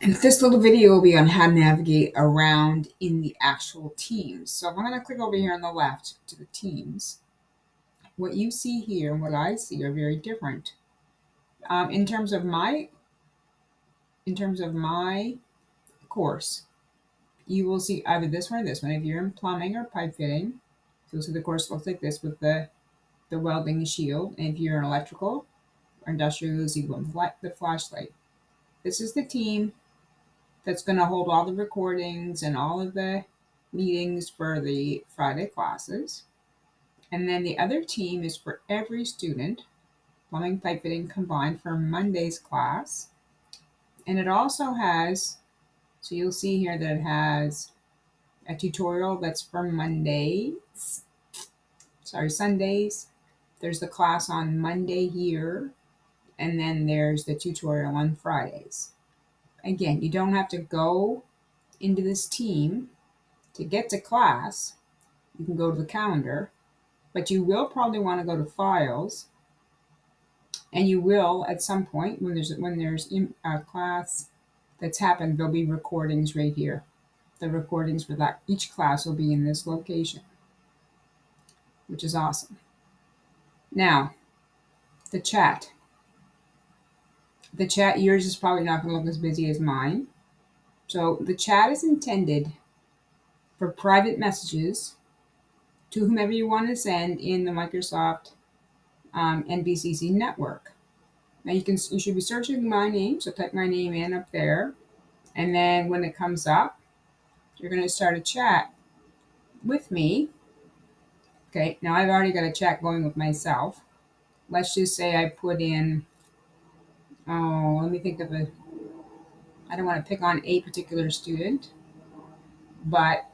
And this little video will be on how to navigate around in the actual teams. So if I'm going to click over here on the left to the teams, what you see here and what I see are very different. In terms of my course, you will see either this one or this one. If you're in plumbing or pipe fitting, you'll see the course looks like this with the welding shield. And if you're in electrical or industrial, you'll see the flashlight. This is the team that's going to hold all the recordings and all of the meetings for the Friday classes. And then the other team is for every student, plumbing, pipe fitting combined for Monday's class. And it also has, so you'll see here that it has a tutorial that's for Sundays. There's the class on Monday here, and then there's the tutorial on Fridays. Again, you don't have to go into this team to get to class. You can go to the calendar, but you will probably want to go to files, and you will at some point when there's a class that's happened, there'll be recordings right here. The recordings for that each class will be in this location, which is awesome. Now, the chat. The chat, yours is probably not going to look as busy as mine. So the chat is intended for private messages to whomever you want to send in the Microsoft NBCC network. Now you should be searching my name, so type my name in up there, and then when it comes up, you're going to start a chat with me. Okay, now I've already got a chat going with myself. Let's just say I put in, let me think of I don't want to pick on a particular student, but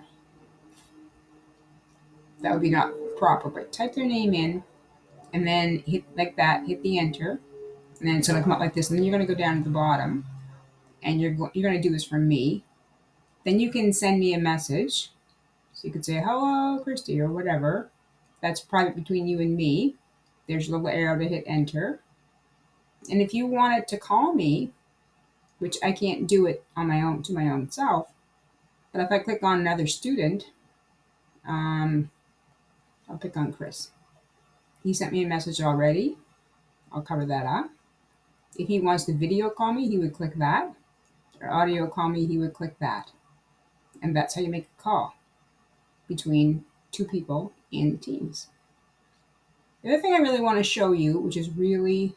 that would be not proper. But type their name in and then hit like that, hit the enter, and then it's going to come up like this. And then you're going to go down to the bottom, and you're going to do this for me. Then you can send me a message. So you could say, hello, Christy, or whatever. That's private between you and me. There's a little arrow to hit enter. And if you wanted to call me, which I can't do it on my own to my own self, but if I click on another student, I'll pick on Chris. He sent me a message already. I'll cover that up. If he wants to video call me, he would click that. Or audio call me, he would click that. And that's how you make a call between two people in Teams. The other thing I really want to show you, which is really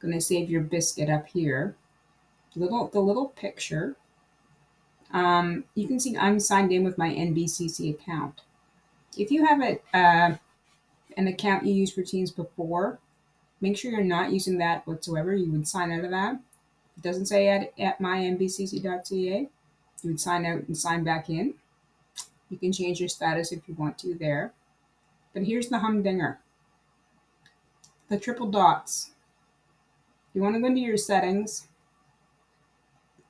going to save your biscuit up here, the little picture. You can see I'm signed in with my NBCC account. If you have an account you used for Teams before, make sure you're not using that whatsoever. You would sign out of that. It doesn't say at mynbcc.ca. You would sign out and sign back in. You can change your status if you want to there. But here's the humdinger. The triple dots. You want to go into your settings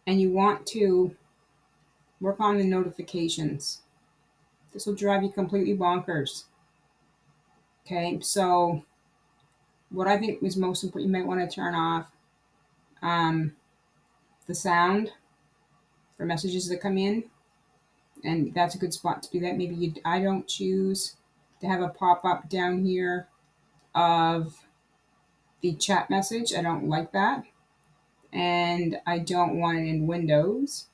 and you want to work on the notifications. This will drive you completely bonkers. Okay, so what I think is most important, you might want to turn off the sound for messages that come in, and that's a good spot to do that. Maybe I don't choose to have a pop-up down here of the chat message. I don't like that, and I don't want it in Windows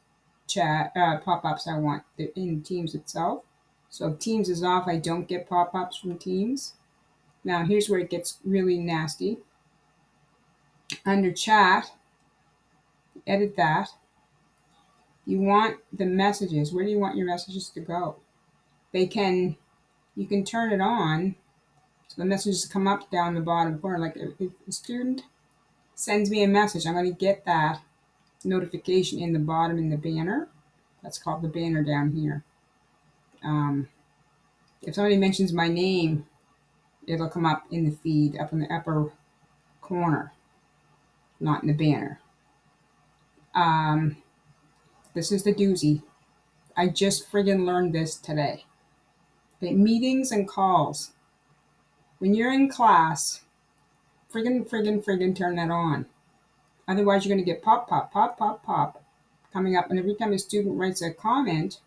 chat pop-ups. I want it in Teams itself. So if Teams is off, I don't get pop-ups from Teams. Now here's where it gets really nasty. Under chat, edit that. You want the messages. Where do you want your messages to go? You can turn it on so the messages come up down the bottom corner. Like if a student sends me a message, I'm going to get that notification in the bottom in the banner. That's called the banner down here. If somebody mentions my name, it'll come up in the feed, up in the upper corner, not in the banner. This is the doozy. I just friggin' learned this today. Okay, meetings and calls. When you're in class, friggin' turn that on. Otherwise, you're going to get pop, pop, pop, pop, pop coming up. And every time a student writes a comment,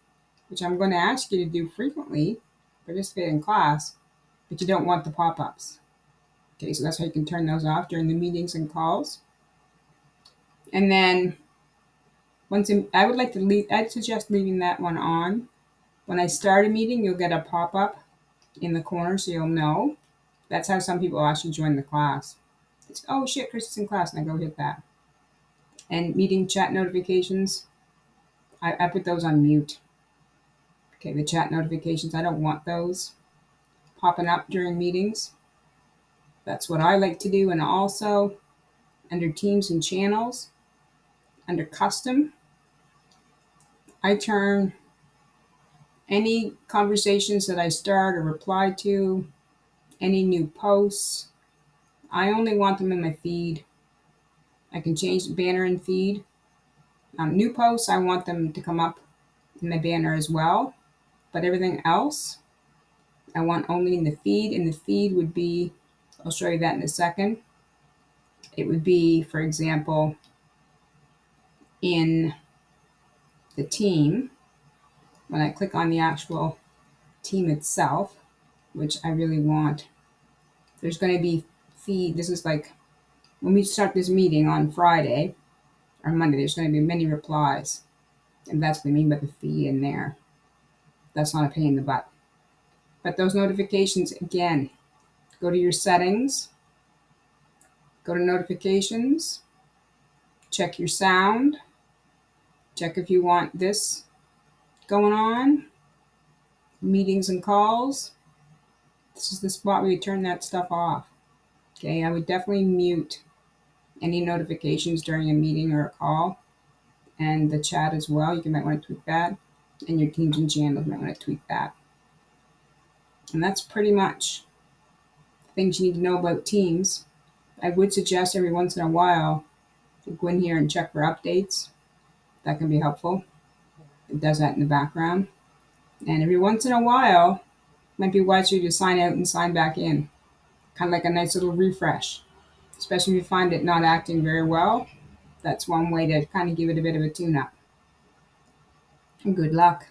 which I'm going to ask you to do frequently, participate in class, but you don't want the pop-ups. Okay, so that's how you can turn those off during the meetings and calls. And then I would like to leave, I'd suggest leaving that one on. When I start a meeting, you'll get a pop-up in the corner so you'll know. That's how some people actually join the class. It's, oh shit, Chris is in class, and I go hit that. And meeting chat notifications, I put those on mute. Okay, the chat notifications, I don't want those popping up during meetings. That's what I like to do. And also, under teams and channels, under custom, I turn any conversations that I start or reply to, any new posts, I only want them in my feed. I can change the banner and feed. New posts, I want them to come up in the banner as well. But everything else, I want only in the feed. And the feed would be, I'll show you that in a second. It would be, for example, in the team, when I click on the actual team itself, which I really want, there's going to be feed. This is like when we start this meeting on Friday or Monday, there's going to be many replies. And that's what I mean by the feed in there. That's not a pain in the butt. But those notifications, again, go to your settings, go to notifications, check your sound, check if you want this going on, meetings and calls. This is the spot where you turn that stuff off. Okay, I would definitely mute any notifications during a meeting or a call, and the chat as well. You might want to tweak that, and your teams and channels might want to tweak that. And that's pretty much things you need to know about Teams. I would suggest every once in a while to go in here and check for updates. That can be helpful. It does that in the background. And every once in a while, it might be wiser to sign out and sign back in. Kind of like a nice little refresh. Especially if you find it not acting very well. That's one way to kind of give it a bit of a tune-up. And good luck.